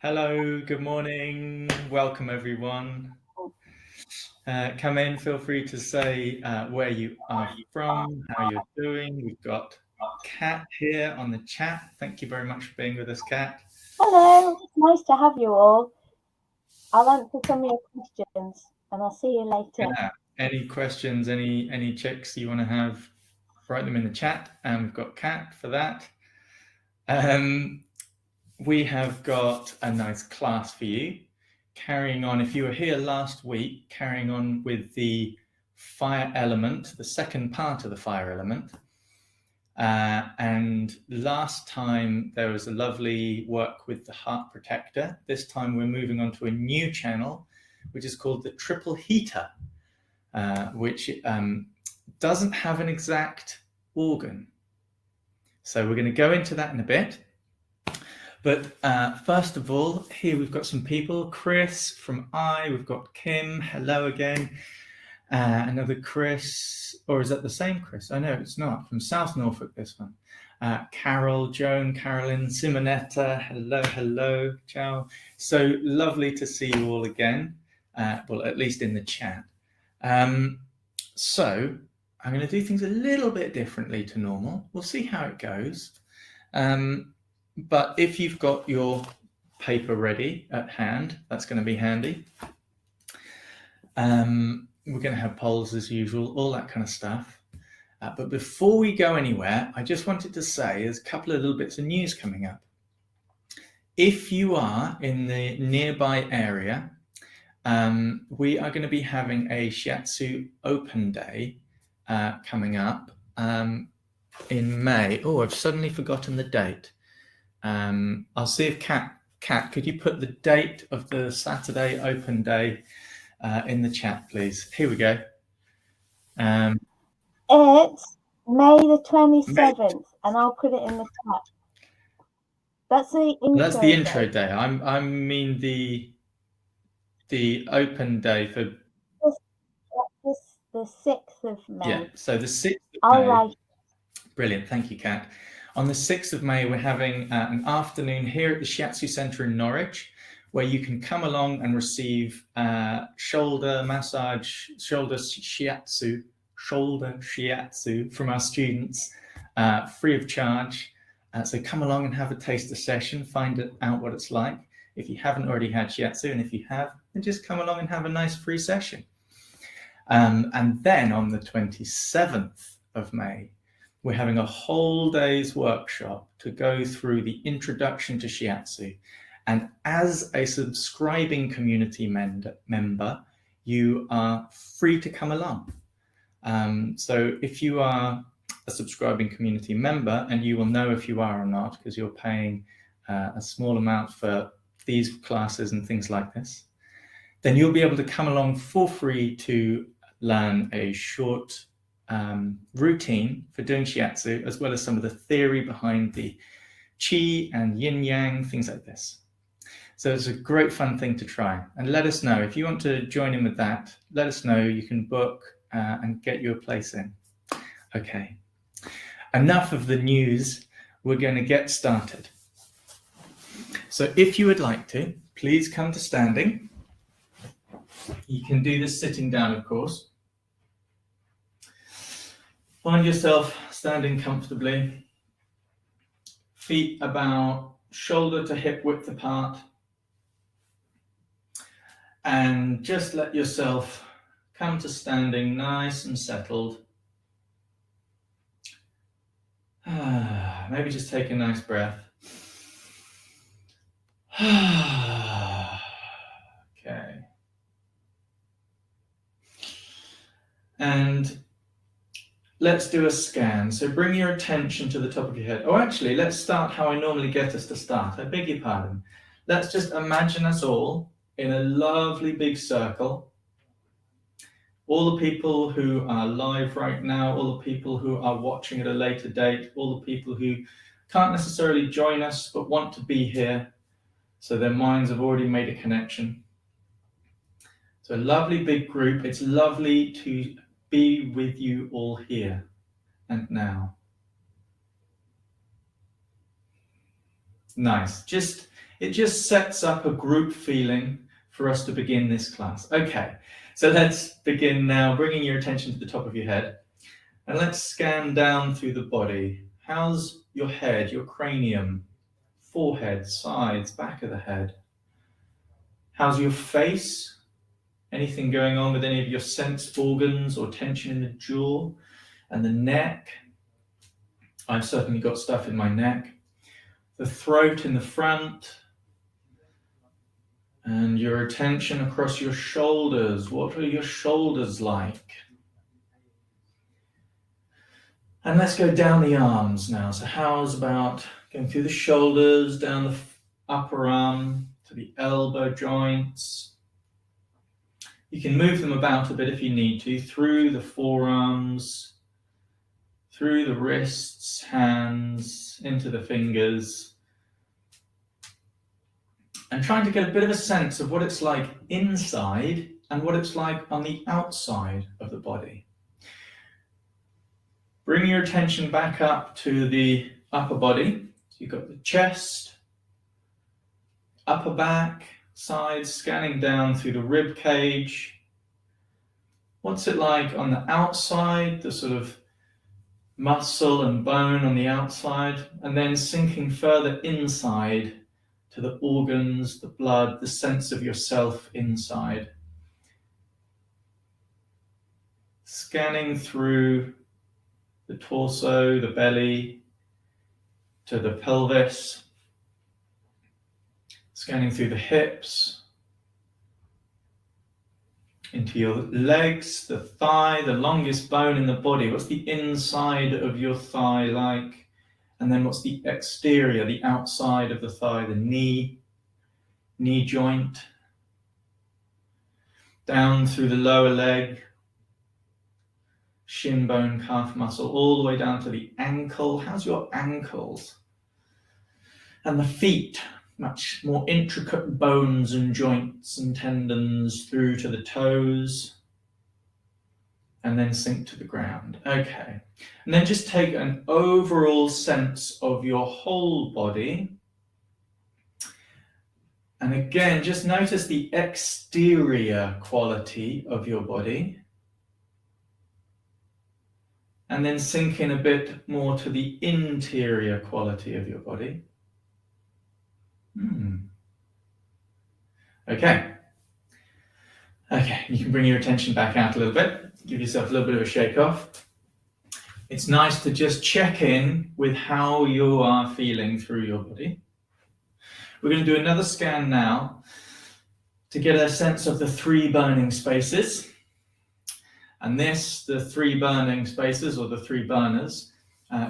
Hello, good morning. Welcome, everyone. Come in, feel free to say where you are from, how you're doing. We've got Kat here on the chat. Thank you very much for being with us, Kat. Hello, it's nice to have you all. I'll answer some of your questions and I'll see you later. Yeah. Any questions, any checks you want to have, write them in the chat. And we've got Kat for that. We have got a nice class for you. Carrying on, if you were here last week, carrying on with the fire element, the second part of the fire element. And last time there was a lovely work with the heart protector. This time we're moving on to a new channel, which is called the triple heater, which doesn't have an exact organ. So we're going to go into that in a bit. But first of all, here we've got some people. Chris from we've got Kim, hello again. Another Chris, or is that the same Chris? I know it's not, from South Norfolk, this one. Carol, Joan, Carolyn, Simonetta, hello, ciao. So lovely to see you all again, well, at least in the chat. So I'm going to do things a little bit differently to normal. We'll see how it goes. But if you've got your paper ready at hand, that's going to be handy. We're going to have polls as usual, all that kind of stuff. But before we go anywhere, I just wanted to say there's a couple of little bits of news coming up. If you are in the nearby area, we are going to be having a Shiatsu Open Day coming up in May. Oh, I've suddenly forgotten the date. I'll see if Kat, could you put the date of the Saturday Open Day in the chat, please? Here we go. It's May the 27th, and I'll put it in the chat. That's the intro. That's the intro day. I mean the open day for the 6th of May. Yeah, so the 6th of I'll May. write. Brilliant, thank you, Kat. On the 6th of May, we're having an afternoon here at the Shiatsu Centre in Norwich, where you can come along and receive shoulder massage, shoulder shiatsu from our students, free of charge. So come along and have a taster session, find out what it's like. If you haven't already had shiatsu, and if you have, then just come along and have a nice free session. And then on the 27th of May, we're having a whole day's workshop to go through the introduction to Shiatsu. And as a subscribing community member, you are free to come along. So if you are a subscribing community member, and you will know if you are or not, because you're paying a small amount for these classes and things like this, then you'll be able to come along for free to learn a short routine for doing Shiatsu, as well as some of the theory behind the Qi and Yin Yang, things like this. So it's a great fun thing to try. And let us know if you want to join in with that. Let us know. You can book and get your place in. Okay. Enough of the news. We're going to get started. So if you would like to, please come to standing. You can do this sitting down, of course. Find yourself standing comfortably. Feet about shoulder to hip width apart. And just let yourself come to standing nice and settled. Maybe just take a nice breath. Okay. And let's do a scan. So bring your attention to the top of your head. Oh, actually, let's start how I normally get us to start. I beg your pardon. Let's just imagine us all in a lovely big circle. All the people who are live right now, all the people who are watching at a later date, all the people who can't necessarily join us but want to be here, so their minds have already made a connection. So a lovely big group. It's lovely to be with you all here and now. Nice. Just It just sets up a group feeling for us to begin this class. Okay, so let's begin now, bringing your attention to the top of your head. And let's scan down through the body. How's your head, your cranium, forehead, sides, back of the head? How's your face? Anything going on with any of your sense organs or tension in the jaw and the neck? I've certainly got stuff in my neck. The throat in the front. And your attention across your shoulders. What are your shoulders like? And let's go down the arms now. So how's about going through the shoulders, down the upper arm to the elbow joints? You can move them about a bit if you need to, through the forearms, through the wrists, hands, into the fingers. And trying to get a bit of a sense of what it's like inside and what it's like on the outside of the body. Bring your attention back up to the upper body. So you've got the chest, upper back, sides, scanning down through the rib cage. What's it like on the outside, the sort of muscle and bone on the outside, and then sinking further inside to the organs, the blood, the sense of yourself inside. Scanning through the torso, the belly, to the pelvis, scanning through the hips, into your legs, the thigh, the longest bone in the body. What's the inside of your thigh like? And then what's the exterior, the outside of the thigh, the knee joint, down through the lower leg, shin bone, calf muscle, all the way down to the ankle. How's your ankles? And the feet, much more intricate bones and joints and tendons through to the toes, and then sink to the ground. Okay. And then just take an overall sense of your whole body. And again, just notice the exterior quality of your body. And then sink in a bit more to the interior quality of your body. Okay. Okay, you can bring your attention back out a little bit. Give yourself a little bit of a shake off. It's nice to just check in with how you are feeling through your body. We're going to do another scan now to get a sense of the 3 burning spaces. And this, the 3 burning spaces, or the 3 burners,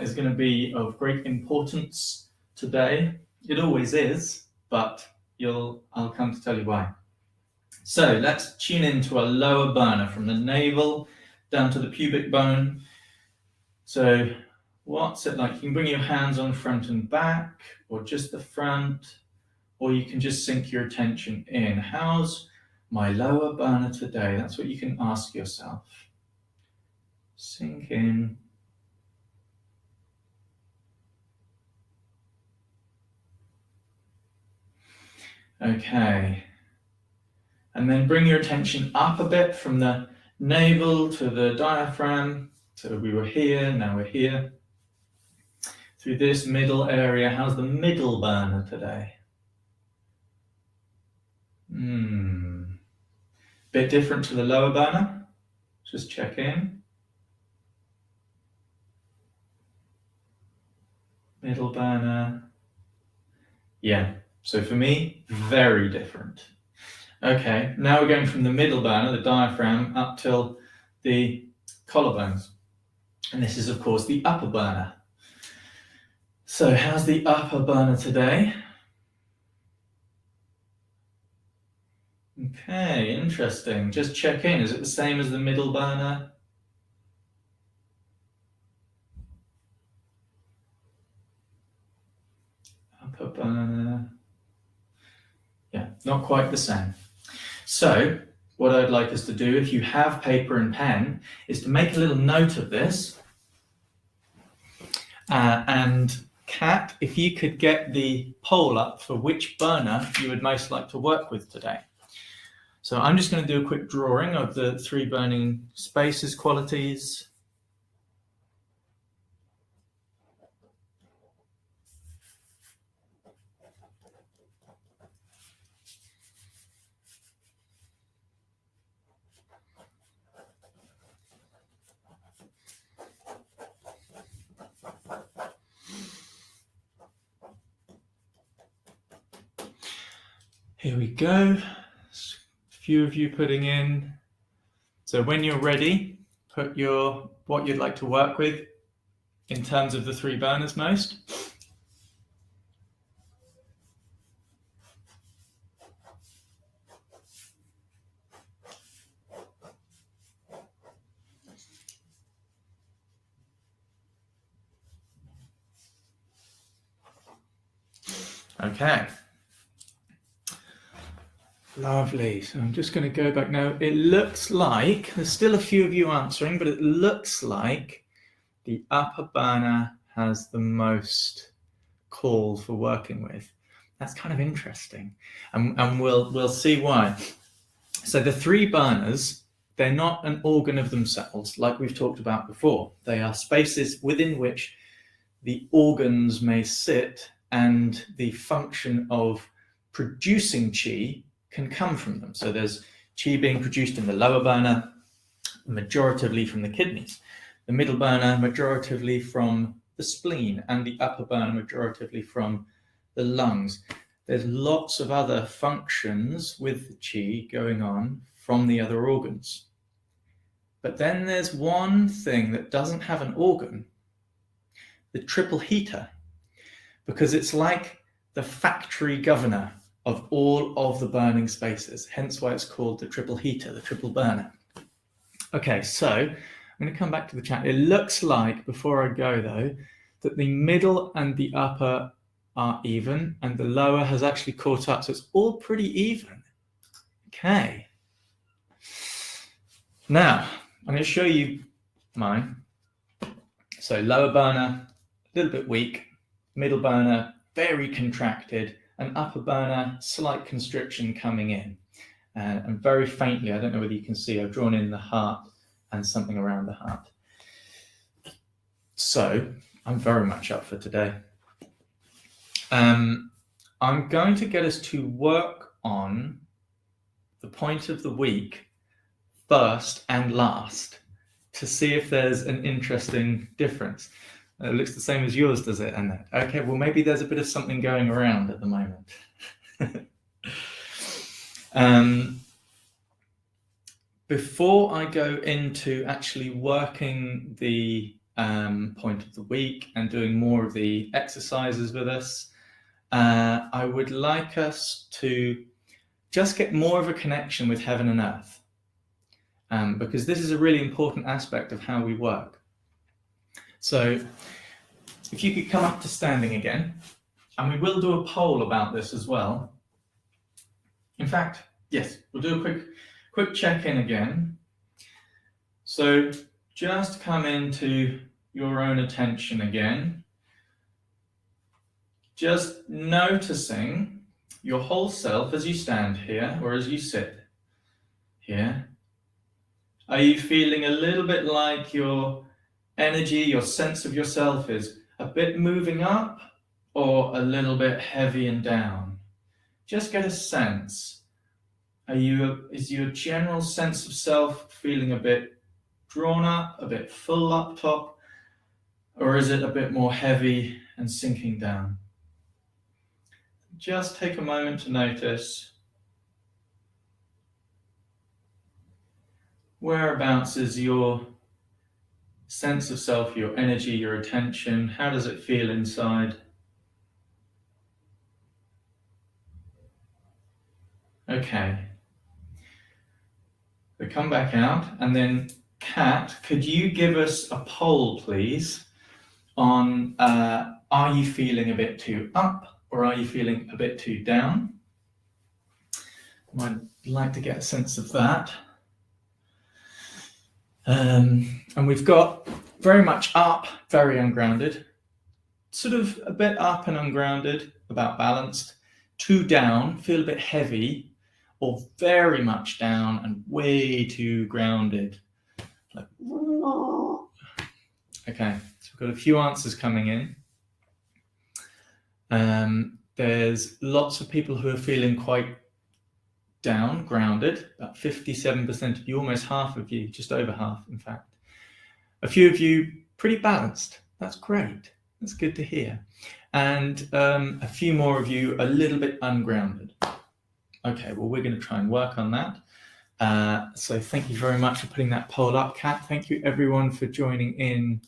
is going to be of great importance today. It always is, but I'll come to tell you why. So let's tune into a lower burner from the navel down to the pubic bone. So what's it like? You can bring your hands on front and back, or just the front, or you can just sink your attention in. How's my lower burner today? That's what you can ask yourself. Sink in. Okay. And then bring your attention up a bit from the navel to the diaphragm. So we were here, now we're here. Through this middle area, how's the middle burner today? Bit different to the lower burner. Just check in. Middle burner. Yeah, so for me, very different. Okay, now we're going from the middle burner, the diaphragm, up till the collarbones. And this is, of course, the upper burner. So how's the upper burner today? Okay, interesting. Just check in. Is it the same as the middle burner? Upper burner. Yeah, not quite the same. So what I'd like us to do, if you have paper and pen, is to make a little note of this and Kat, if you could get the poll up for which burner you would most like to work with today. So I'm just going to do a quick drawing of the 3 burning spaces qualities. Here we go. A few of you putting in. So when you're ready, put what you'd like to work with in terms of the 3 burners most. Okay. Lovely. So I'm just going to go back now. It looks like there's still a few of you answering, but it looks like the upper burner has the most calls for working with. That's kind of interesting, and we'll see why. So the 3 burners, they're not an organ of themselves, like we've talked about before. They are spaces within which the organs may sit, and the function of producing qi can come from them. So there's qi being produced in the lower burner, majoritively from the kidneys, the middle burner majoritively from the spleen, and the upper burner majoritively from the lungs. There's lots of other functions with the qi going on from the other organs. But then there's one thing that doesn't have an organ, the triple heater, because it's like the factory governor of all of the burning spaces, hence why it's called the triple heater, the triple burner. Okay, so I'm going to come back to the chat. It looks like, before I go though, that the middle and the upper are even, and the lower has actually caught up, so it's all pretty even. Okay. Now, I'm going to show you mine. So lower burner, a little bit weak, middle burner, very contracted, and upper burner, slight constriction coming in. And very faintly, I don't know whether you can see, I've drawn in the heart and something around the heart. So I'm very much up for today. I'm going to get us to work on the point of the week first and last to see if there's an interesting difference. It looks the same as yours, does it, Annette? Okay, well, maybe there's a bit of something going around at the moment. Before I go into actually working the point of the week and doing more of the exercises with us, I would like us to just get more of a connection with heaven and earth, because this is a really important aspect of how we work. So if you could come up to standing again, and we will do a poll about this as well. In fact, yes, we'll do a quick check-in again. So just come into your own attention again. Just noticing your whole self as you stand here or as you sit here. Are you feeling a little bit like your energy, your sense of yourself is a bit moving up or a little bit heavy and down? Just get a sense. Is your general sense of self feeling a bit drawn up, a bit full up top, or is it a bit more heavy and sinking down? Just take a moment to notice. Whereabouts is your sense of self, your energy, your attention? How does it feel inside? Okay. So come back out, and then Kat, could you give us a poll, please, on are you feeling a bit too up or are you feeling a bit too down? I'd like to get a sense of that. And we've got very much up, very ungrounded, sort of a bit up and ungrounded, about balanced. 2 down, feel a bit heavy, or very much down and way too grounded. Like, okay, so we've got a few answers coming in. There's lots of people who are feeling quite down, grounded, about 57% of you, almost half of you, just over half, in fact. A few of you pretty balanced. That's great. That's good to hear. And a few more of you a little bit ungrounded. Okay, well, we're going to try and work on that. So thank you very much for putting that poll up, Kat. Thank you, everyone, for joining in,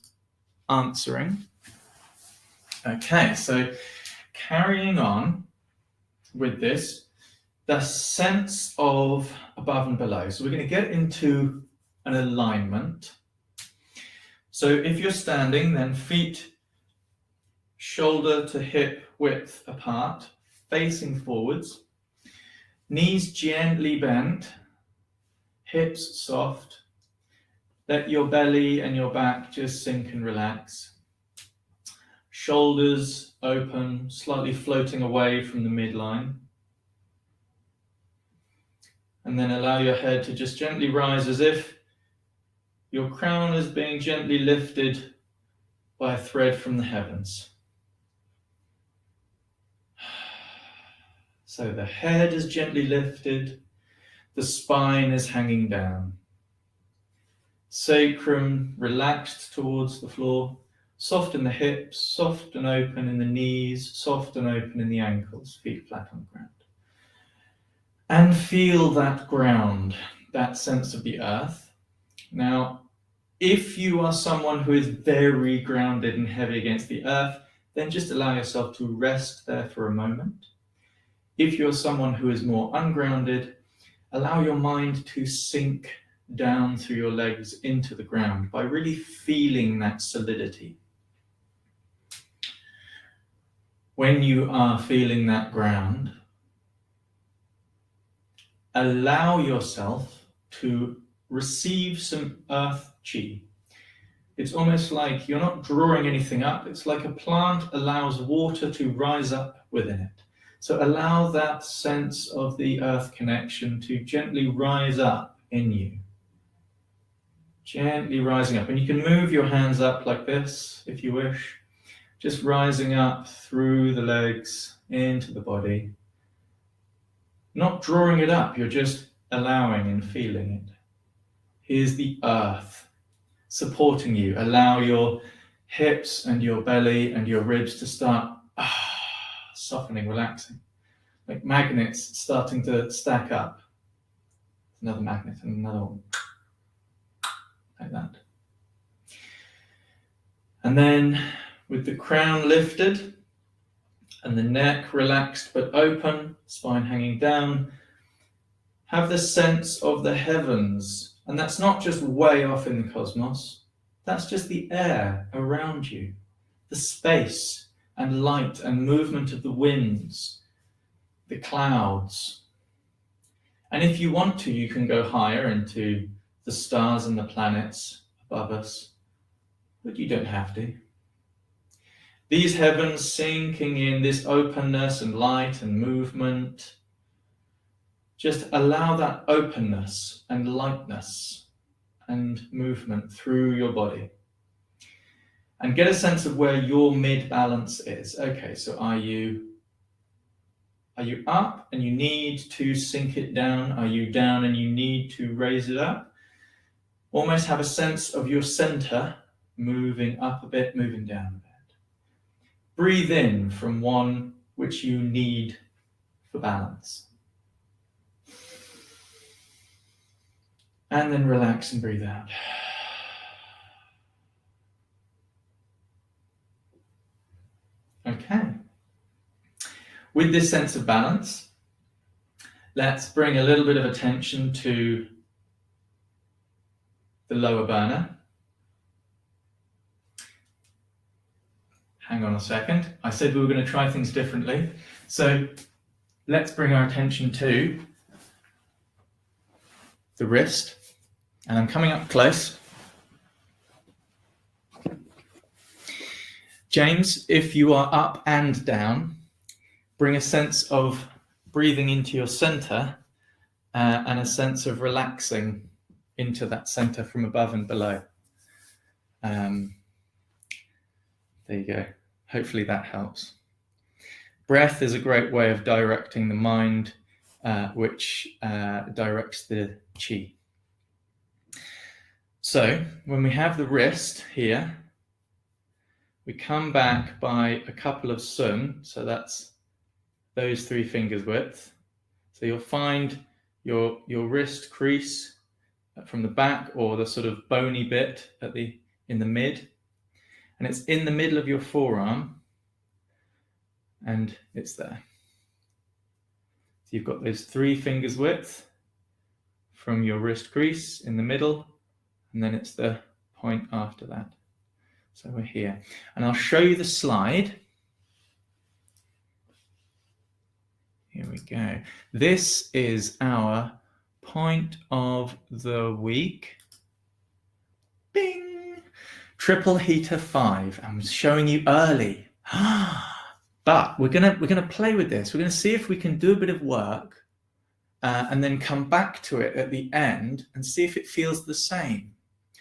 answering. Okay, so carrying on with this, the sense of above and below. So we're going to get into an alignment. So if you're standing, then feet shoulder to hip width apart, facing forwards, knees gently bent, hips soft. Let your belly and your back just sink and relax. Shoulders open, slightly floating away from the midline. And then allow your head to just gently rise as if your crown is being gently lifted by a thread from the heavens. So the head is gently lifted, the spine is hanging down. Sacrum relaxed towards the floor, soft in the hips, soft and open in the knees, soft and open in the ankles, feet flat on the ground. And feel that ground, that sense of the earth. Now, if you are someone who is very grounded and heavy against the earth, then just allow yourself to rest there for a moment. If you're someone who is more ungrounded, allow your mind to sink down through your legs into the ground by really feeling that solidity. When you are feeling that ground, allow yourself to receive some earth chi. It's almost like you're not drawing anything up. It's like a plant allows water to rise up within it. So allow that sense of the earth connection to gently rise up in you. Gently rising up. And you can move your hands up like this if you wish. Just rising up through the legs into the body. Not drawing it up, you're just allowing and feeling it. Here's the earth supporting you. Allow your hips and your belly and your ribs to start softening, relaxing. Like magnets starting to stack up. Another magnet and another one. Like that. And then with the crown lifted and the neck relaxed but open, spine hanging down, have the sense of the heavens. And that's not just way off in the cosmos. That's just the air around you, the space and light and movement of the winds, the clouds. And if you want to, you can go higher into the stars and the planets above us, but you don't have to. These heavens sinking in this openness and light and movement. Just allow that openness and lightness and movement through your body. And get a sense of where your mid-balance is. Okay, so are you up and you need to sink it down? Are you down and you need to raise it up? Almost have a sense of your center moving up a bit, moving down a bit. Breathe in from one which you need for balance. And then relax and breathe out. Okay. With this sense of balance, let's bring a little bit of attention to the lower burner. Hang on a second. I said we were going to try things differently. So let's bring our attention to the wrist. And I'm coming up close. James, if you are up and down, bring a sense of breathing into your center and a sense of relaxing into that center from above and below. There you go. Hopefully that helps. Breath is a great way of directing the mind, which directs the Qi. So when we have the wrist here, we come back by a couple of sun, so that's those 3 fingers width. So you'll find your wrist crease from the back, or the sort of bony bit in the mid, and it's in the middle of your forearm, and it's there. So you've got those 3 fingers width from your wrist crease in the middle, and then it's the point after that. So we're here, and I'll show you the slide. Here we go. This is our point of the week. Bing! Triple heater 5. I'm showing you early. But we're gonna play with this. We're gonna see if we can do a bit of work and then come back to it at the end and see if it feels the same.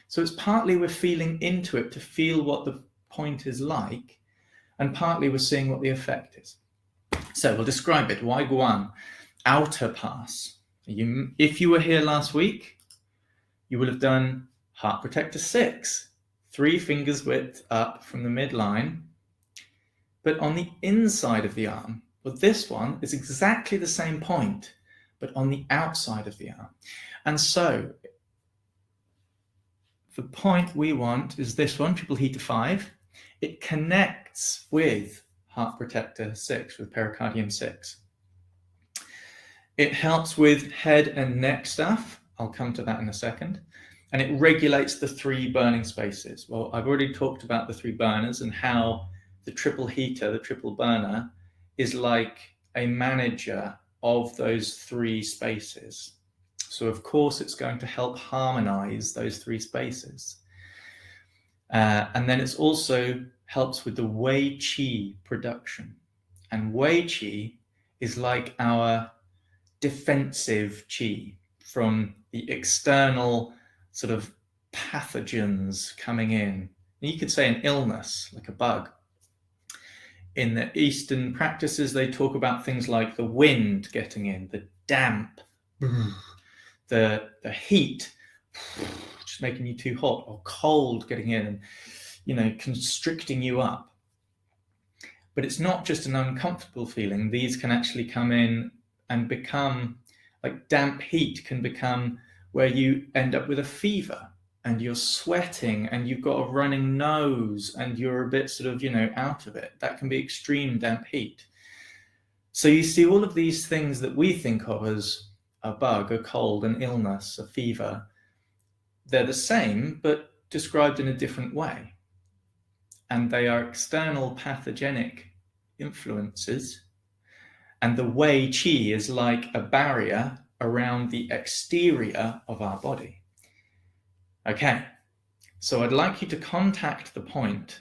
So it's partly we're feeling into it to feel what the point is like, and partly we're seeing what the effect is. So we'll describe it. Wai Guan, outer pass. If you were here last week, you will have done heart protector 6, 3 fingers width up from the midline, but on the inside of the arm. Well, this one is exactly the same point, but on the outside of the arm. And so the point we want is this one, triple heater 5. It connects with heart protector 6, with pericardium 6. It helps with head and neck stuff. I'll come to that in a second. And it regulates the 3 burning spaces. Well, I've already talked about the 3 burners and how the triple heater, the triple burner, is like a manager of those 3 spaces. So of course it's going to help harmonize those 3 spaces. And then it's also helps with the Wei Qi production. And Wei Qi is like our defensive Qi from the external sort of pathogens coming in. And you could say an illness, like a bug. In the Eastern practices, they talk about things like the wind getting in, the damp, the heat, just making you too hot, or cold getting in and, you know, constricting you up. But it's not just an uncomfortable feeling. These can actually come in and become, like damp heat can become where you end up with a fever and you're sweating and you've got a running nose and you're a bit sort of, you know, out of it. That can be extreme damp heat. So you see all of these things that we think of as a bug, a cold, an illness, a fever, they're the same, but described in a different way. And they are external pathogenic influences. And the Wei Qi is like a barrier around the exterior of our body. Okay, so I'd like you to contact the point.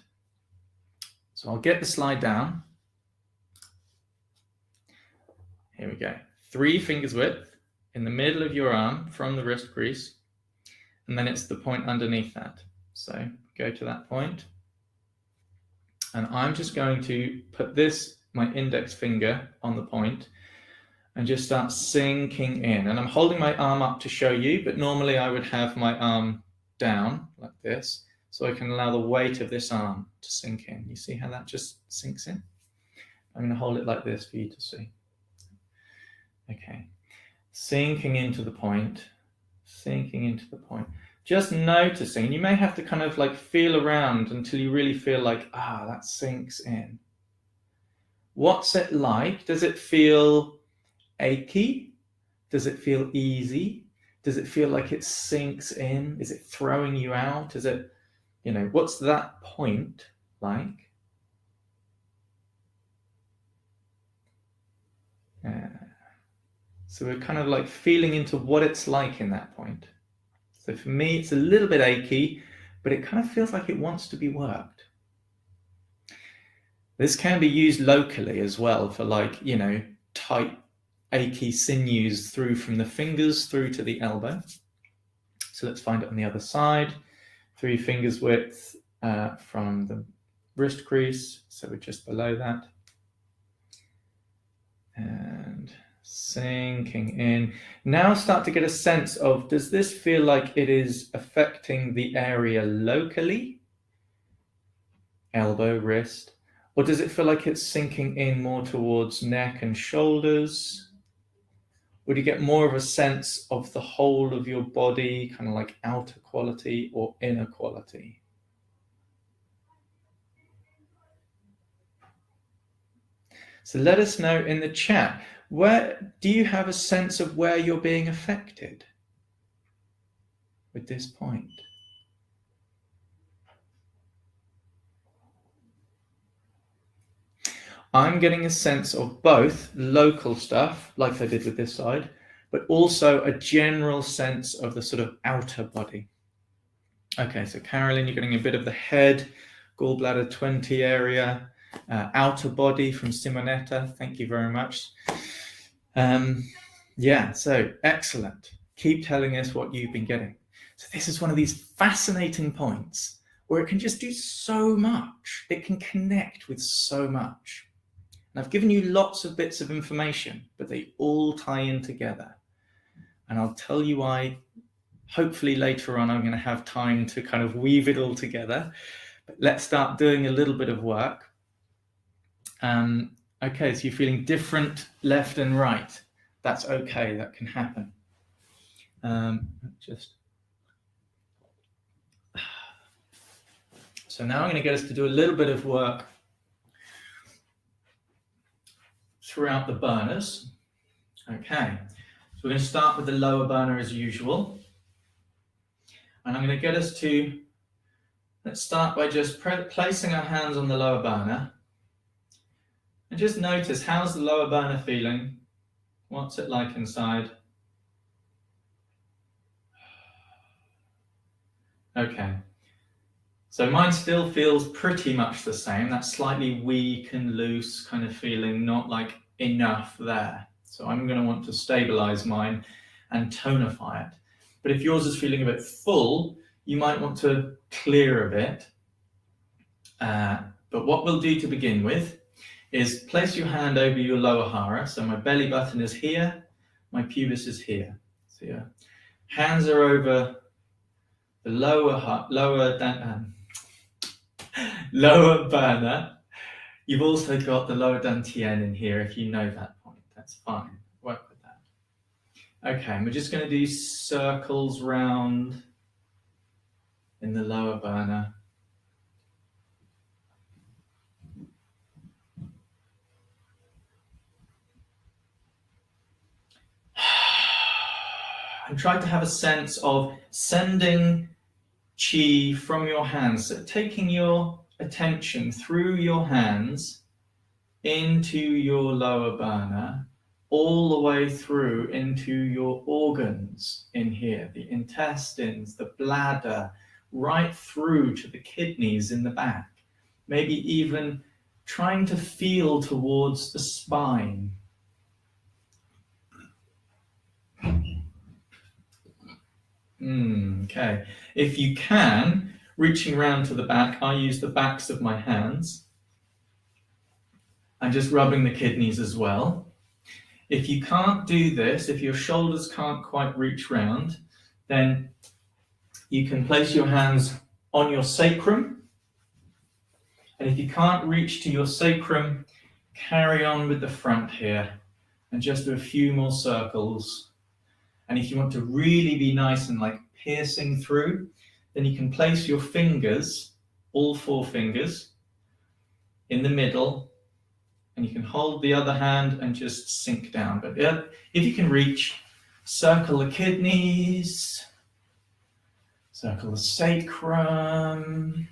So I'll get the slide down. Here we go. 3 fingers width in the middle of your arm from the wrist crease. And then it's the point underneath that. So go to that point. And I'm just going to put my index finger on the point and just start sinking in. And I'm holding my arm up to show you, but normally I would have my arm down like this, so I can allow the weight of this arm to sink in. You see how that just sinks in? I'm going to hold it like this for you to see. Okay, sinking into the point, sinking into the point. Just noticing, you may have to kind of like feel around until you really feel like, that sinks in. What's it like? Does it feel achy? Does it feel easy? Does it feel like it sinks in? Is it throwing you out? Is it, you know, what's that point like? So we're kind of like feeling into what it's like in that point. So for me, it's a little bit achy, but it kind of feels like it wants to be worked. This can be used locally as well for, like, you know, tight, achy sinews through from the fingers through to the elbow. So let's find it on the other side. 3 fingers width from the wrist crease. So we're just below that. And sinking in. Now start to get a sense of, does this feel like it is affecting the area locally? Elbow, wrist. Or does it feel like it's sinking in more towards neck and shoulders? Would you get more of a sense of the whole of your body, kind of like outer quality or inner quality? So let us know in the chat, where do you have a sense of where you're being affected with this point? I'm getting a sense of both local stuff, like I did with this side, but also a general sense of the sort of outer body. Okay, so Carolyn, you're getting a bit of the head, gallbladder 20 area, outer body from Simonetta. Thank you very much. Yeah, so excellent. Keep telling us what you've been getting. So this is one of these fascinating points where it can just do so much. It can connect with so much. And I've given you lots of bits of information, but they all tie in together. And I'll tell you why. Hopefully later on I'm going to have time to kind of weave it all together. But let's start doing a little bit of work. Okay, so you're feeling different left and right. That's okay, that can happen. So now I'm going to get us to do a little bit of work throughout the burners. Okay, so we're going to start with the lower burner as usual. And I'm going to get us to, let's start by just placing our hands on the lower burner. And just notice, how's the lower burner feeling? What's it like inside? Okay. So mine still feels pretty much the same. That slightly weak and loose kind of feeling, not like enough there. So I'm going to want to stabilize mine and tonify it. But if yours is feeling a bit full, you might want to clear a bit. But what we'll do to begin with is place your hand over your lower hara. So my belly button is here, my pubis is here. So your hands are over the lower burner. You've also got the lower dantian in here if you know that point. That's fine. Work with that. Okay, and we're just going to do circles round in the lower burner. And try to have a sense of sending Qi from your hands, so taking your attention through your hands into your lower burner, all the way through into your organs in here, the intestines, the bladder, right through to the kidneys in the back. Maybe even trying to feel towards the spine. Okay, if you can, reaching around to the back, I use the backs of my hands and just rubbing the kidneys as well. If you can't do this, if your shoulders can't quite reach round, then you can place your hands on your sacrum. And if you can't reach to your sacrum, carry on with the front here and just do a few more circles. And if you want to really be nice and like piercing through, then you can place your fingers, all 4 fingers, in the middle, and you can hold the other hand and just sink down. But if you can reach, circle the kidneys, circle the sacrum.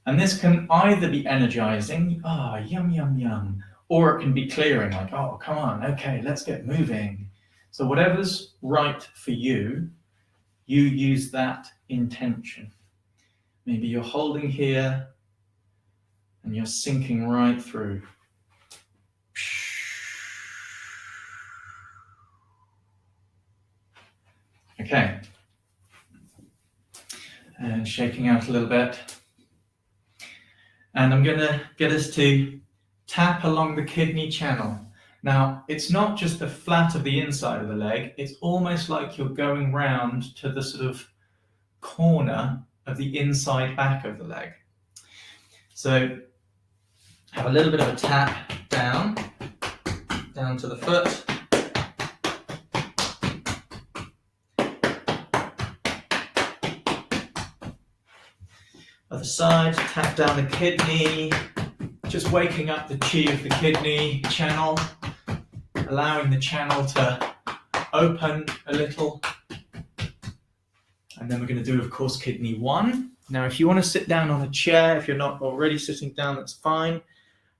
And this can either be energizing, yum, yum, yum, or it can be clearing, like, oh, come on, okay, let's get moving. So whatever's right for you, you use that intention. Maybe you're holding here And you're sinking right through. Okay. And shaking out a little bit. And I'm going to get us to tap along the kidney channel. Now, it's not just the flat of the inside of the leg, it's almost like you're going round to the sort of corner of the inside back of the leg. So have a little bit of a tap down to the foot. Other side, tap down the kidney, just waking up the Qi of the kidney channel, allowing the channel to open a little. And then we're going to do, of course, kidney 1. Now, if you want to sit down on a chair, if you're not already sitting down, that's fine.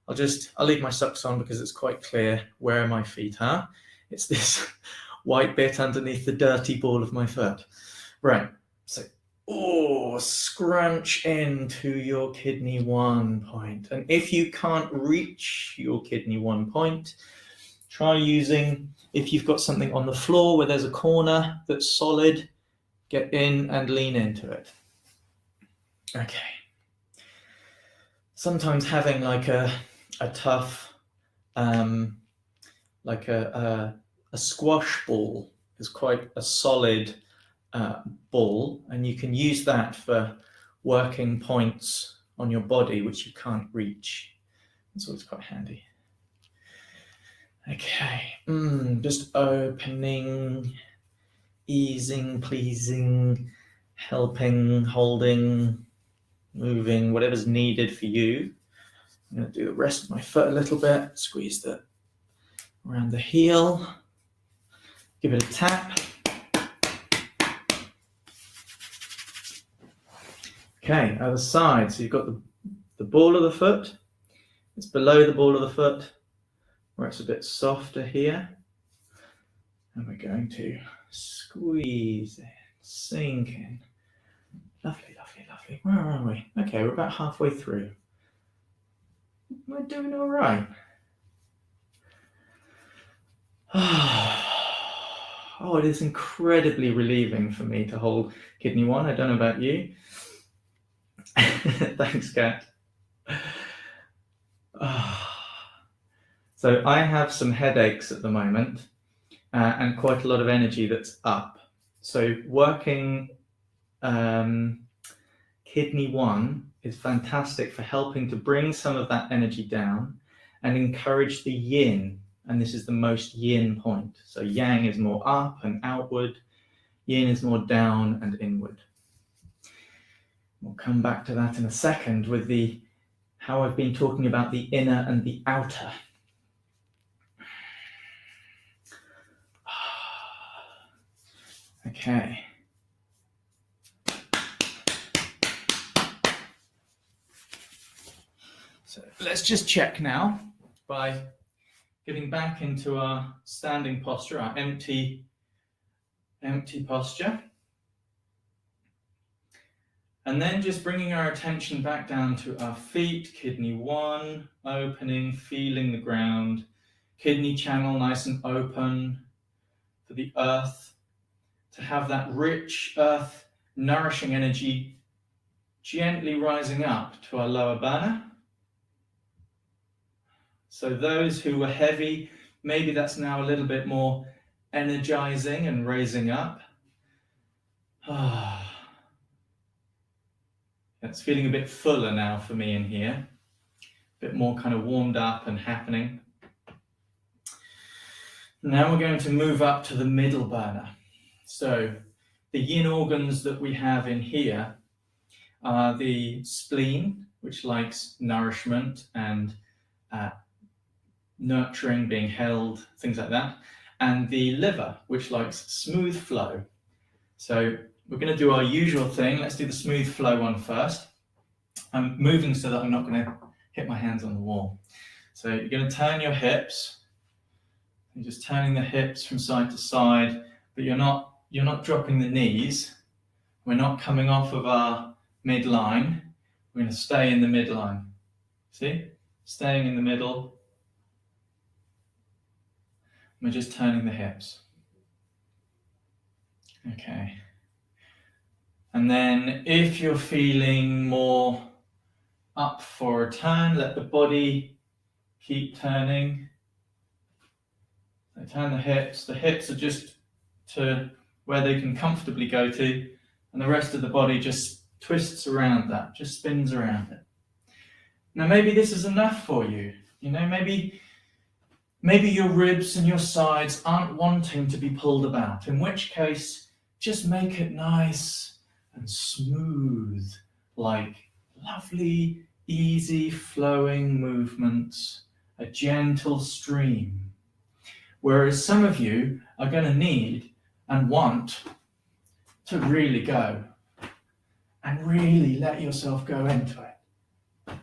I'll leave my socks on because it's quite clear where my feet are. It's this white bit underneath the dirty ball of my foot. Right, so, scrunch into your kidney 1 point. And if you can't reach your kidney 1 point, try using, if you've got something on the floor where there's a corner that's solid, get in and lean into it. Okay. Sometimes having like a tough, like a squash ball is quite a solid ball, and you can use that for working points on your body which you can't reach. That's always quite handy. Okay, just opening, easing, pleasing, helping, holding, moving, whatever's needed for you. I'm going to do the rest of my foot a little bit, squeeze that around the heel, give it a tap. Okay, other side. So you've got the ball of the foot. It's below the ball of the foot, where it's a bit softer here. And we're going to squeeze in, sink in. Lovely, lovely, lovely. Where are we? Okay, we're about halfway through. We're doing all right. Oh, it is incredibly relieving for me to hold kidney 1. I don't know about you. Thanks, Kat. So I have some headaches at the moment and quite a lot of energy that's up. So working kidney 1 is fantastic for helping to bring some of that energy down and encourage the yin. And this is the most yin point. So yang is more up and outward. Yin is more down and inward. We'll come back to that in a second with how I've been talking about the inner and the outer. Okay. So let's just check now by getting back into our standing posture, our empty posture. And then just bringing our attention back down to our feet, kidney 1, opening, feeling the ground, kidney channel nice and open for the earth, to have that rich earth nourishing energy gently rising up to our lower burner. So those who were heavy, maybe that's now a little bit more energizing and raising up. It's feeling a bit fuller now for me in here. A bit more kind of warmed up and happening. Now we're going to move up to the middle burner. So the yin organs that we have in here are the spleen, which likes nourishment and nurturing, being held, things like that, and the liver, which likes smooth flow. So we're going to do our usual thing. Let's do the smooth flow one first. I'm moving so that I'm not going to hit my hands on the wall. So you're going to turn your hips. You're just turning the hips from side to side, but you're not dropping the knees. We're not coming off of our midline. We're going to stay in the midline. See? Staying in the middle. We're just turning the hips. Okay. And then if you're feeling more up for a turn, let the body keep turning. So turn the hips. The hips are just to where they can comfortably go to, and the rest of the body just twists around that, just spins around it. Now maybe this is enough for you. You know, maybe your ribs and your sides aren't wanting to be pulled about, in which case just make it nice and smooth, like lovely, easy flowing movements, a gentle stream. Whereas some of you are going to need and want to really go and really let yourself go into it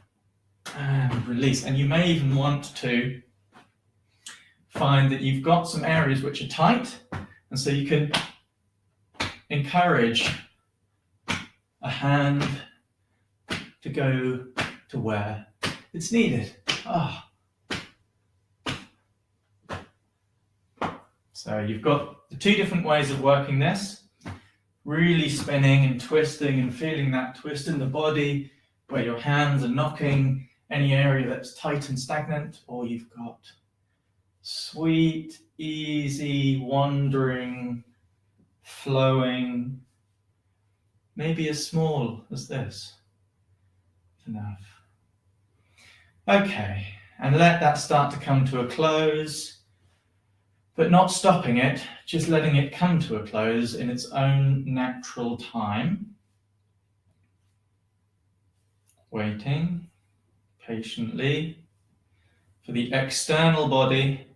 and release. And you may even want to find that you've got some areas which are tight, and so you can encourage a hand to go to where it's needed. So you've got the two different ways of working this, really spinning and twisting and feeling that twist in the body where your hands are knocking any area that's tight and stagnant, or you've got sweet, easy, wandering, flowing, maybe as small as this. Enough. Okay, and let that start to come to a close, but not stopping it, just letting it come to a close in its own natural time. Waiting patiently for the external body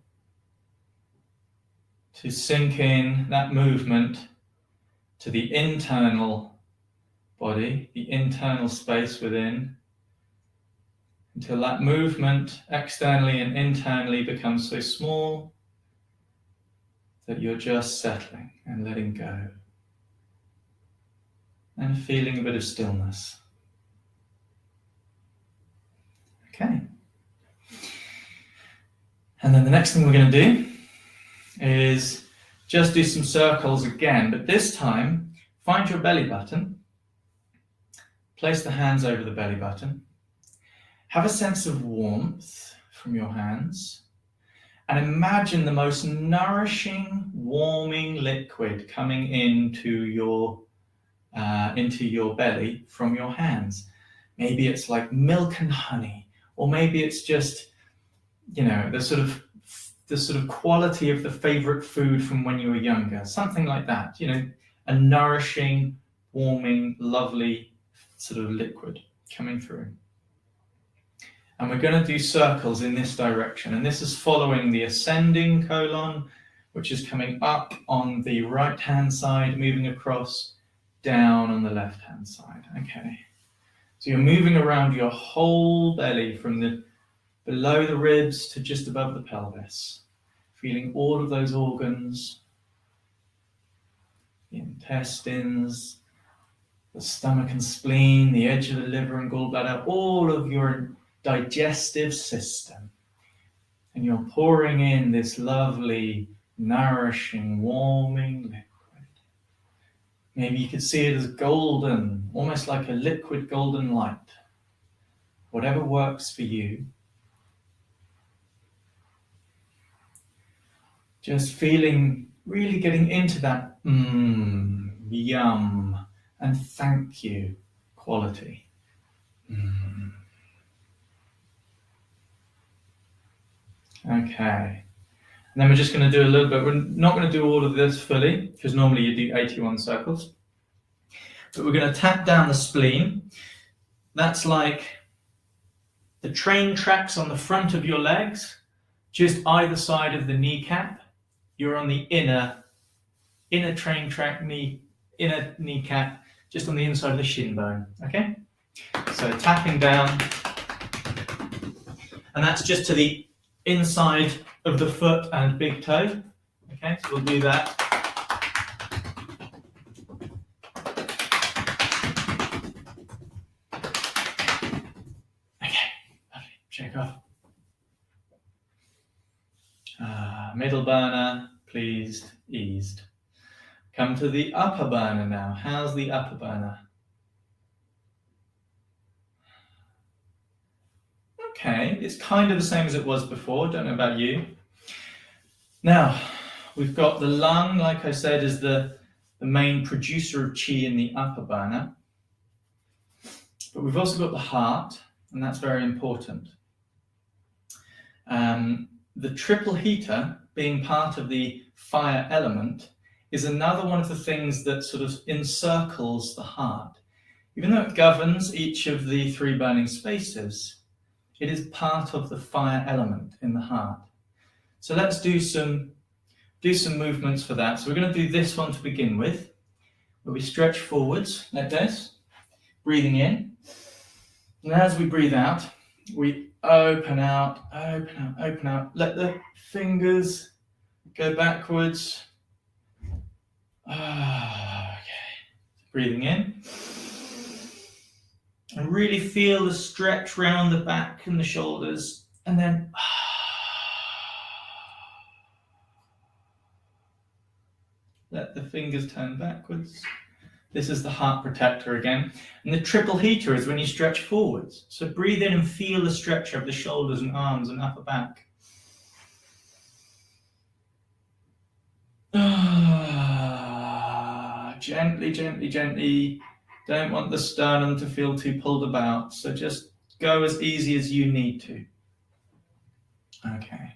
to sink in that movement to the internal body, the internal space within, until that movement externally and internally becomes so small that you're just settling and letting go and feeling a bit of stillness. Okay. And then the next thing we're going to do is just do some circles again, but this time find your belly button, place the hands over the belly button, have a sense of warmth from your hands, and imagine the most nourishing, warming liquid coming into your belly from your hands. Maybe it's like milk and honey, or maybe it's just, you know, the sort of quality of the favorite food from when you were younger, something like that. You know, a nourishing, warming, lovely sort of liquid coming through. And we're going to do circles in this direction. And this is following the ascending colon, which is coming up on the right-hand side, moving across, down on the left-hand side. Okay. So you're moving around your whole belly from the below the ribs to just above the pelvis, feeling all of those organs, the intestines, the stomach and spleen, the edge of the liver and gallbladder, all of your digestive system. And you're pouring in this lovely, nourishing, warming liquid. Maybe you could see it as golden, almost like a liquid golden light. Whatever works for you. Just feeling, really getting into that yum and thank you quality. Okay. And then we're just going to do a little bit. We're not going to do all of this fully, because normally you do 81 circles. But we're going to tap down the spleen. That's like the train tracks on the front of your legs, just either side of the kneecap. You're on the inner train track, inner kneecap, just on the inside of the shin bone. Okay? So tapping down. And that's just to the inside of the foot and big toe. Okay, so we'll do that. Okay, Middle burner, pleased, eased. Come to the upper burner now. How's the upper burner? Okay, it's kind of the same as it was before. Don't know about you. Now, we've got the lung, like I said, is the main producer of qi in the upper burner. But we've also got the heart, and that's very important. The triple heater, being part of the fire element, is another one of the things that sort of encircles the heart. Even though it governs each of the 3 burning spaces, it is part of the fire element in the heart. So let's do some movements for that. So we're going to do this one to begin with, where we stretch forwards like this, breathing in. And as we breathe out, we open out, open out, open out. Let the fingers go backwards. Okay. Breathing in. And really feel the stretch round the back and the shoulders. And then let the fingers turn backwards. This is the heart protector again. And the triple heater is when you stretch forwards. So breathe in and feel the stretch of the shoulders and arms and upper back. Gently, gently, gently. Don't want the sternum to feel too pulled about. So just go as easy as you need to. Okay.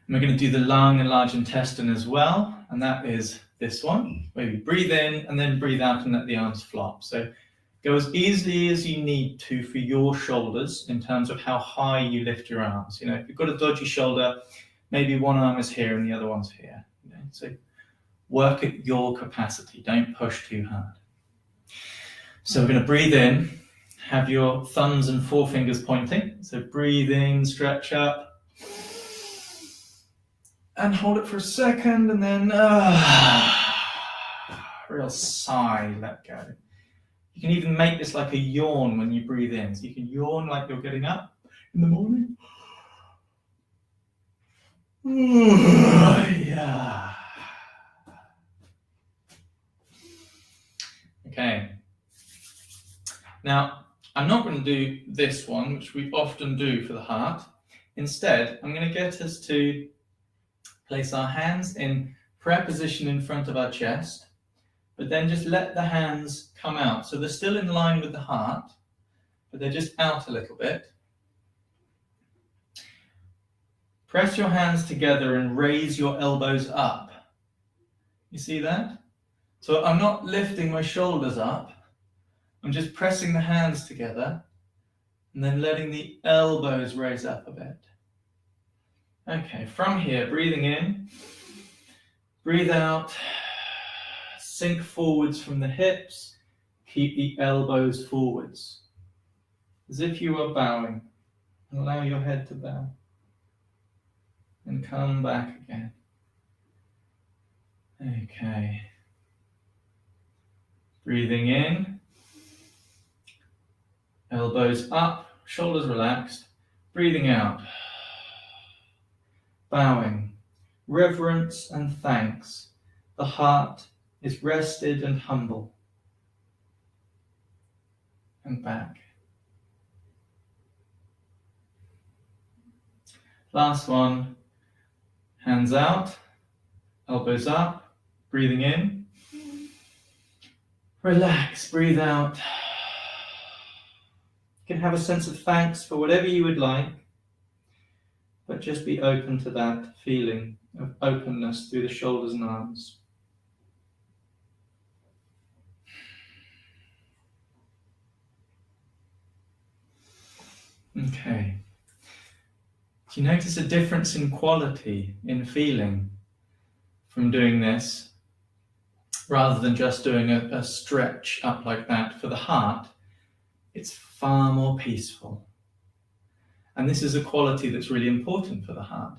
And we're going to do the lung and large intestine as well. And that is this one, where you breathe in and then breathe out and let the arms flop. So go as easily as you need to for your shoulders in terms of how high you lift your arms. You know, if you've got a dodgy shoulder, maybe one arm is here and the other one's here. You know? So work at your capacity. Don't push too hard. So we're going to breathe in, have your thumbs and forefingers pointing. So breathe in, stretch up, and hold it for a second, and then real sigh, let go. You can even make this like a yawn when you breathe in. So you can yawn like you're getting up in the morning. Yeah. Okay. Now, I'm not going to do this one, which we often do for the heart. Instead, I'm going to get us to place our hands in prayer position in front of our chest, but then just let the hands come out. So they're still in line with the heart, but they're just out a little bit. Press your hands together and raise your elbows up. You see that? So I'm not lifting my shoulders up. I'm just pressing the hands together and then letting the elbows raise up a bit. Okay, from here, breathing in, breathe out, sink forwards from the hips, keep the elbows forwards, as if you are bowing. Allow your head to bow. And come back again. Okay. Breathing in. Elbows up, shoulders relaxed. Breathing out. Bowing. Reverence and thanks. The heart is rested and humble. And back. Last one. Hands out. Elbows up. Breathing in. Relax. Breathe out. You can have a sense of thanks for whatever you would like, but just be open to that feeling of openness through the shoulders and arms. Okay. Do you notice a difference in quality, in feeling, from doing this, rather than just doing a stretch up like that? For the heart, it's far more peaceful. And this is a quality that's really important for the heart.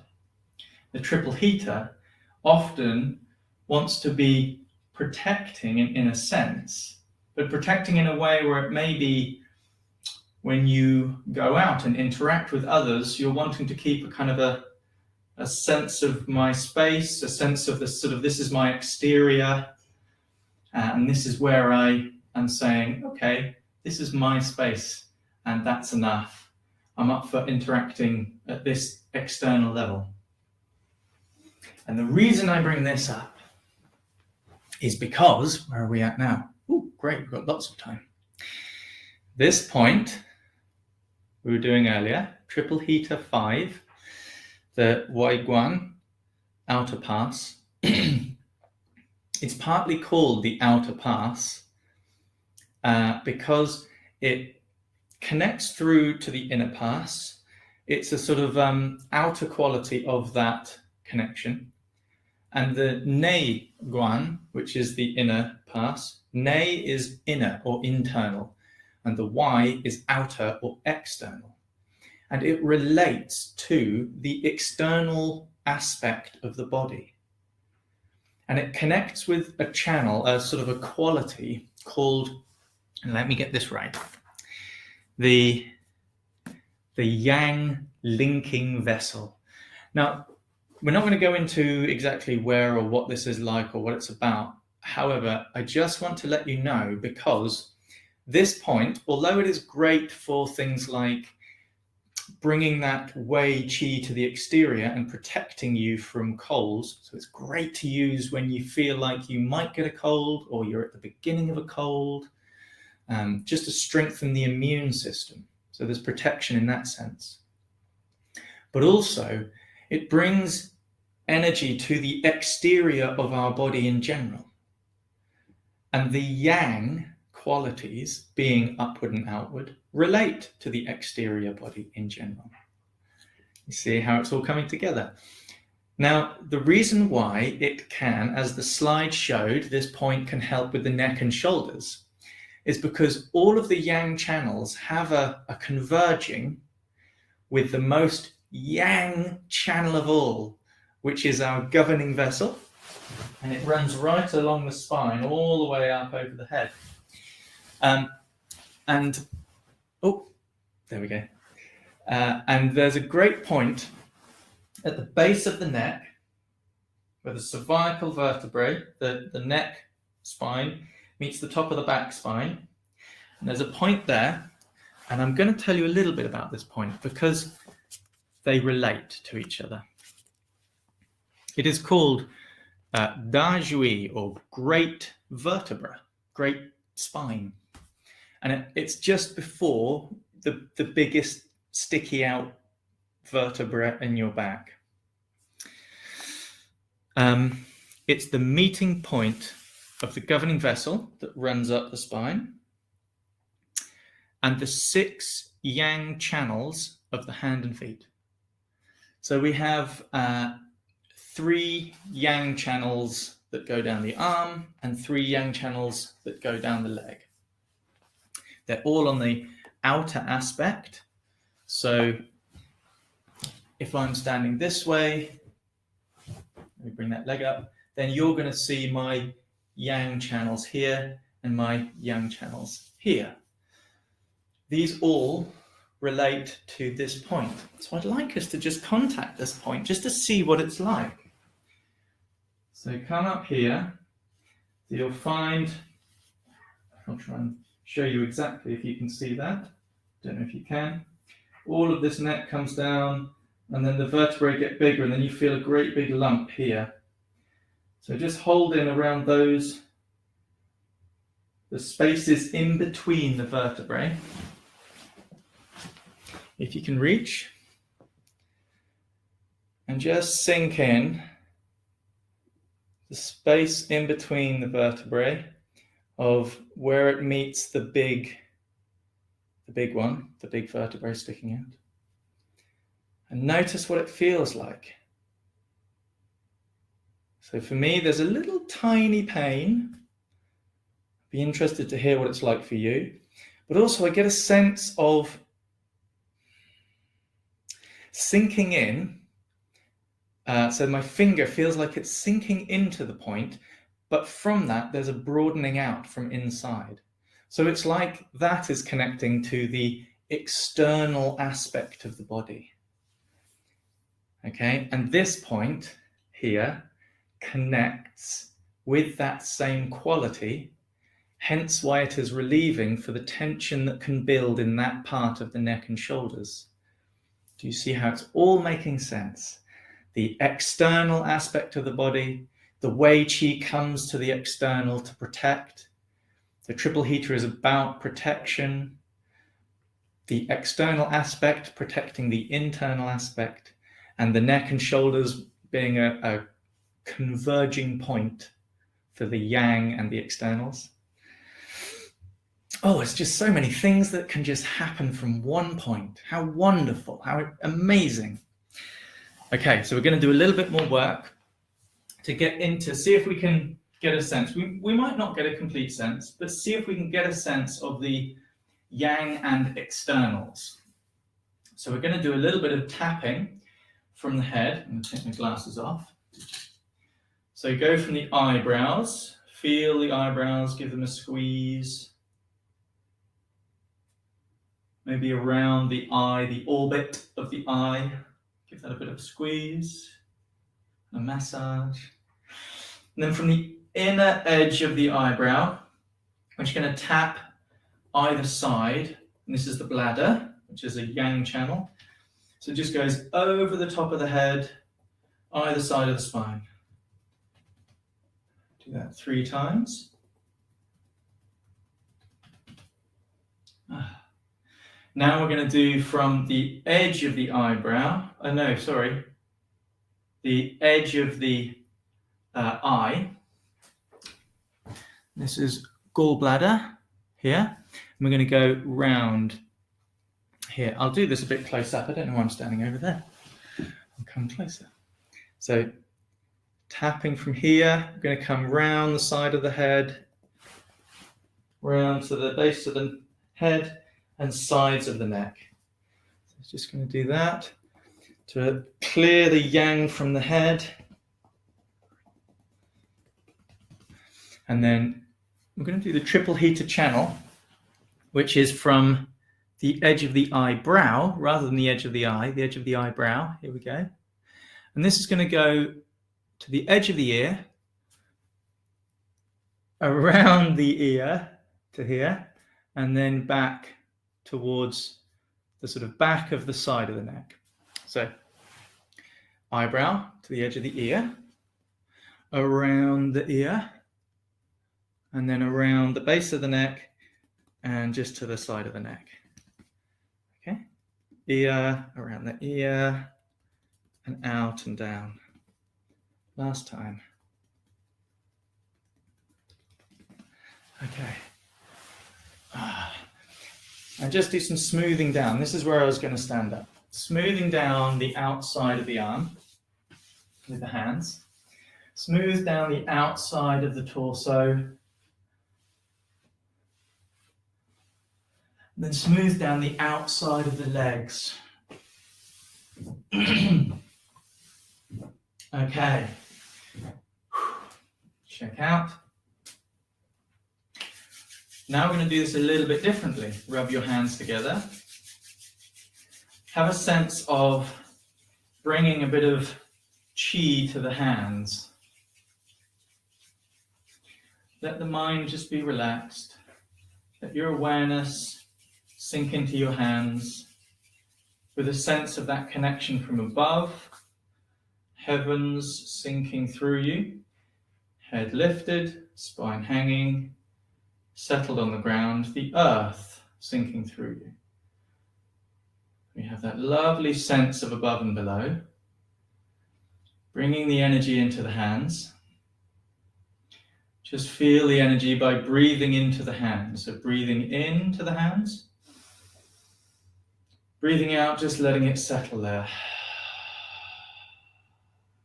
The triple heater often wants to be protecting in a sense, but protecting in a way where it may be when you go out and interact with others, you're wanting to keep a kind of a sense of my space, a sense of this is my exterior, and this is where I am saying, okay, this is my space, and that's enough. I'm up for interacting at this external level. And the reason I bring this up is because, where are we at now? Oh, great, we've got lots of time. This point we were doing earlier, triple heater 5, the Waiguan outer pass. It's partly called the outer pass because it connects through to the inner pass. It's a sort of outer quality of that connection. And the Nei Guan, which is the inner pass, Nei is inner or internal, and the Y is outer or external. And it relates to the external aspect of the body. And it connects with a channel, a sort of a quality called, and let me get this right, the yang linking vessel. Now, we're not going to go into exactly where or what this is like or what it's about. However, I just want to let you know, because this point, although it is great for things like bringing that Wei Qi to the exterior and protecting you from colds, so it's great to use when you feel like you might get a cold or you're at the beginning of a cold, just to strengthen the immune system. So there's protection in that sense. But also, it brings energy to the exterior of our body in general. And the yang qualities, being upward and outward, relate to the exterior body in general. You see how it's all coming together. Now, the reason why it can, as the slide showed, this point can help with the neck and shoulders, is because all of the yang channels have a converging with the most yang channel of all, which is our governing vessel, and it runs right along the spine all the way up over the head. And oh, there we go. And there's a great point at the base of the neck where the cervical vertebrae, the neck spine, meets the top of the back spine. And there's a point there, and I'm going to tell you a little bit about this point because they relate to each other. It is called Da Jui, or great vertebra, great spine. And it's just before the biggest sticky out vertebra in your back. It's the meeting point of the governing vessel that runs up the spine and the 6 yang channels of the hand and feet. So we have 3 yang channels that go down the arm and 3 yang channels that go down the leg. They're all on the outer aspect. So if I'm standing this way, let me bring that leg up, then you're going to see my yang channels here and my yang channels here. These all relate to this point. So I'd like us to just contact this point just to see what it's like. So come up here. So you'll find, I'll try and show you exactly if you can see that. Don't know if you can. All of this neck comes down and then the vertebrae get bigger and then you feel a great big lump here. So just hold in around those, the spaces in between the vertebrae. If you can reach, and just sink in the space in between the vertebrae of where it meets the big one, the big vertebrae sticking out. And notice what it feels like. So for me, there's a little tiny pain. Be interested to hear what it's like for you. But also I get a sense of sinking in. So my finger feels like it's sinking into the point, but from that, there's a broadening out from inside. So it's like that is connecting to the external aspect of the body. Okay, and this point here connects with that same quality, hence why it is relieving for the tension that can build in that part of the neck and shoulders. Do you see how it's all making sense? The external aspect of the body, the way Qi comes to the external to protect. The triple heater is about protection. The external aspect protecting the internal aspect, and the neck and shoulders being a converging point for the yang and the externals. Oh, it's just so many things that can just happen from one point. How wonderful, how amazing. Okay, so we're going to do a little bit more work to get into, see if we can get a sense. We might not get a complete sense, but see if we can get a sense of the yang and externals. So we're going to do a little bit of tapping from the head. I'm going to take my glasses off. So go from the eyebrows, feel the eyebrows, give them a squeeze. Maybe around the eye, the orbit of the eye. Give that a bit of a squeeze, a massage. And then from the inner edge of the eyebrow, we're just going to tap either side. And this is the bladder, which is a yang channel. So it just goes over the top of the head, either side of the spine. Do that 3 times. Now we're going to do from the edge of the eyebrow, the edge of the eye. This is gallbladder here. And we're going to go round here. I'll do this a bit close up. I don't know why I'm standing over there. I'll come closer. So tapping from here, we're going to come round the side of the head, round to the base of the head, and sides of the neck. So it's just going to do that to clear the yang from the head. And then we're going to do the triple heater channel, which is from the edge of the eyebrow rather than the edge of the eye, the edge of the eyebrow. Here we go. And this is going to go to the edge of the ear, around the ear to here, and then back towards the sort of back of the side of the neck. So eyebrow to the edge of the ear, around the ear, and then around the base of the neck and just to the side of the neck. Okay, ear, around the ear, and out and down. Last time. Okay. And just do some smoothing down. This is where I was going to stand up. Smoothing down the outside of the arm with the hands. Smooth down the outside of the torso. Then smooth down the outside of the legs. Okay. Check out. Now we're going to do this a little bit differently. Rub your hands together. Have a sense of bringing a bit of Qi to the hands. Let the mind just be relaxed. Let your awareness sink into your hands with a sense of that connection from above, heavens sinking through you, head lifted, spine hanging, settled on the ground, the earth sinking through you. We have that lovely sense of above and below, bringing the energy into the hands. Just feel the energy by breathing into the hands. So breathing into the hands, breathing out, just letting it settle there.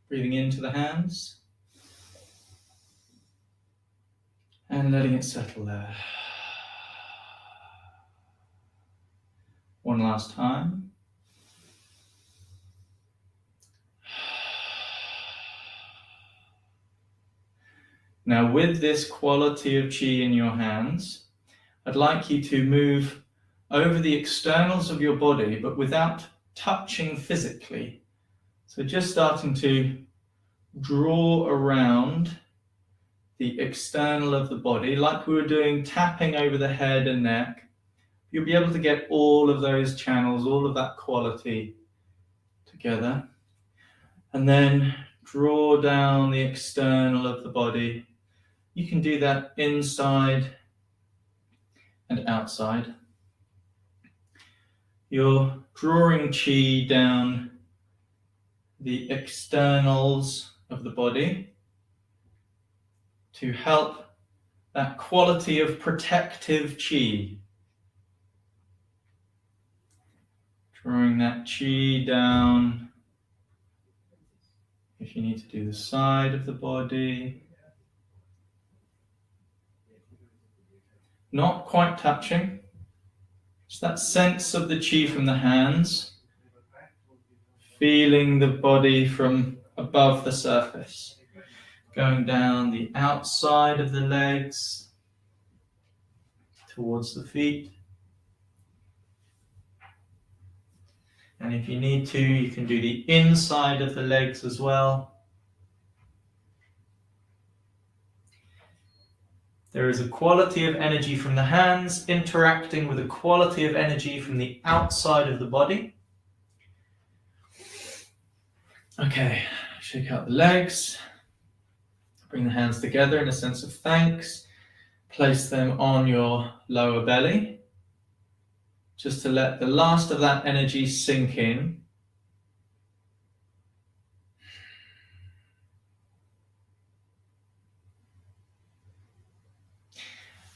Breathing into the hands and letting it settle there. One last time. Now, with this quality of Qi in your hands, I'd like you to move over the externals of your body, but without touching physically. So just starting to draw around the external of the body, like we were doing, tapping over the head and neck. You'll be able to get all of those channels, all of that quality together. And then draw down the external of the body. You can do that inside and outside. You're drawing Qi down the externals of the body to help that quality of protective Qi. Drawing that Qi down. If you need to do the side of the body. Not quite touching. Just that sense of the Qi from the hands. Feeling the body from above the surface. Going down the outside of the legs. Towards the feet. And if you need to, you can do the inside of the legs as well. There is a quality of energy from the hands interacting with a quality of energy from the outside of the body. Okay, shake out the legs. Bring the hands together in a sense of thanks. Place them on your lower belly. Just to let the last of that energy sink in.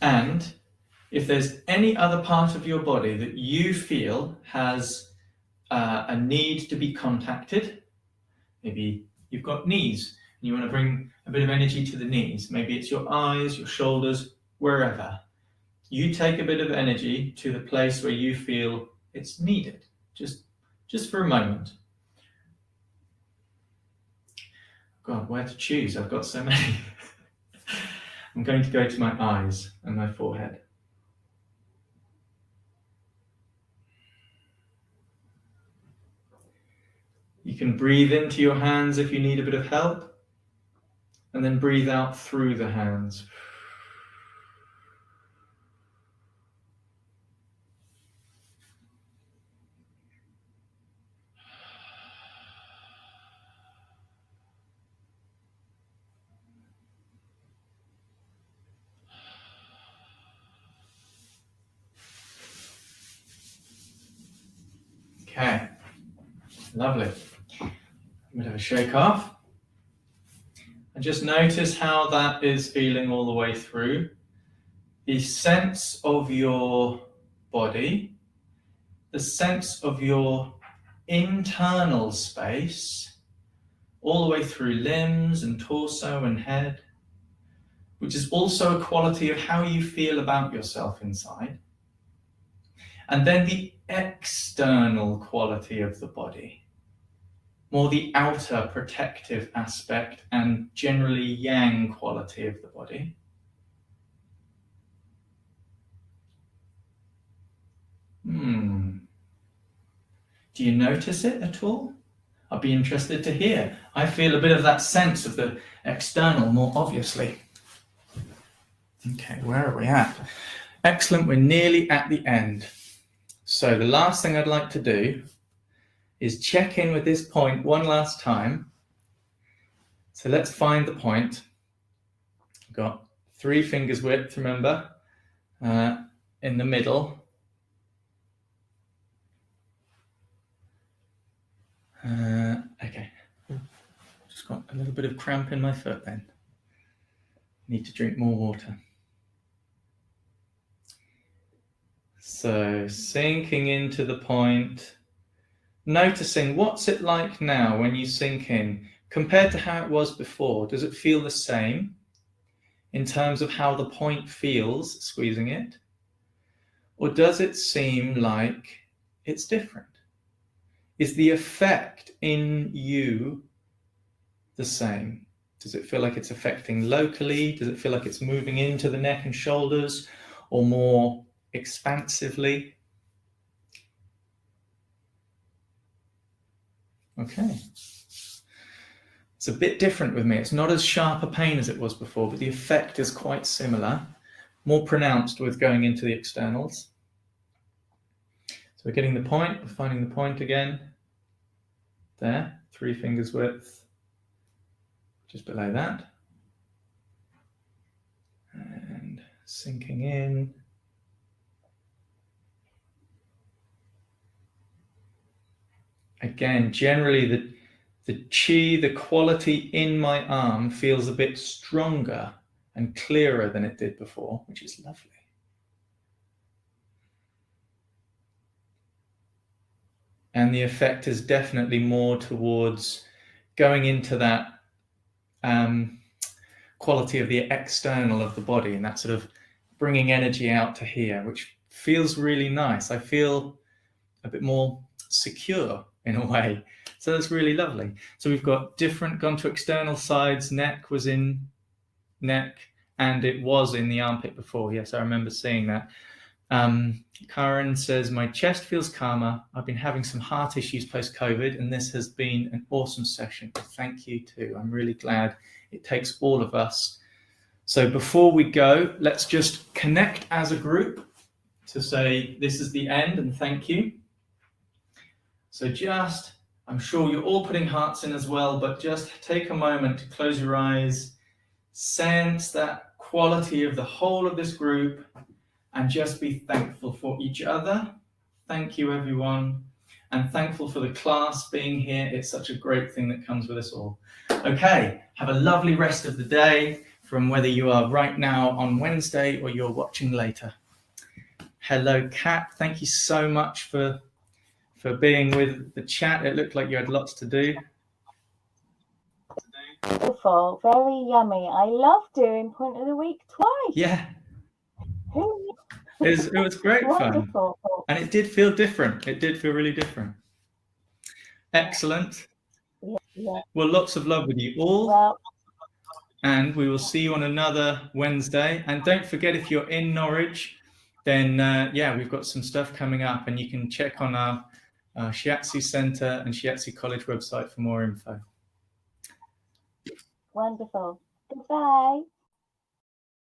And if there's any other part of your body that you feel has a need to be contacted, maybe you've got knees and you want to bring a bit of energy to the knees. Maybe it's your eyes, your shoulders, wherever. You take a bit of energy to the place where you feel it's needed, just for a moment. God, where to choose? I've got so many. I'm going to go to my eyes and my forehead. You can breathe into your hands if you need a bit of help, and then breathe out through the hands. Okay, lovely. A bit of a shake off. And just notice how that is feeling all the way through. The sense of your body, the sense of your internal space, all the way through limbs and torso and head, which is also a quality of how you feel about yourself inside. And then the external quality of the body, more the outer protective aspect and generally yang quality of the body. Do you notice it at all? I'd be interested to hear. I feel a bit of that sense of the external more obviously. Okay, where are we at? Excellent, we're nearly at the end. So the last thing I'd like to do is check in with this point one last time. So let's find the point. I've got 3 fingers width, remember, in the middle. Okay, just got a little bit of cramp in my foot then. Need to drink more water. So sinking into the point, noticing what's it like now when you sink in compared to how it was before. Does it feel the same in terms of how the point feels squeezing it? Or does it seem like it's different? Is the effect in you the same? Does it feel like it's affecting locally? Does it feel like it's moving into the neck and shoulders or more expansively? Okay. It's a bit different with me. It's not as sharp a pain as it was before, but the effect is quite similar, more pronounced with going into the externals. So we're getting the point, we're finding the point again. There, 3 fingers width, just below that. And sinking in. Again, generally the Qi, the quality in my arm feels a bit stronger and clearer than it did before, which is lovely. And the effect is definitely more towards going into that quality of the external of the body, and that sort of bringing energy out to here, which feels really nice. I feel a bit more secure in a way. So that's really lovely. So we've got gone to external sides. Neck was in neck, and it was in the armpit before. Yes, I remember seeing that. Karen says, my chest feels calmer. I've been having some heart issues post-COVID, and this has been an awesome session. Thank you too. I'm really glad it takes all of us. So before we go, let's just connect as a group to say this is the end and thank you. So I'm sure you're all putting hearts in as well, but just take a moment to close your eyes, sense that quality of the whole of this group, and just be thankful for each other. Thank you, everyone. And thankful for the class being here. It's such a great thing that comes with us all. Okay, have a lovely rest of the day from whether you are right now on Wednesday or you're watching later. Hello, Kat. Thank you so much for being with the chat. It looked like you had lots to do. Beautiful, very yummy. I love doing point of the week twice. Yeah. It was great fun. And it did feel different. It did feel really different. Excellent. Yeah. Well, lots of love with you all. Well, and we will see you on another Wednesday. And don't forget, if you're in Norwich, then we've got some stuff coming up, and you can check on our Shiatsu Centre and Shiatsu College website for more info. Wonderful. Goodbye.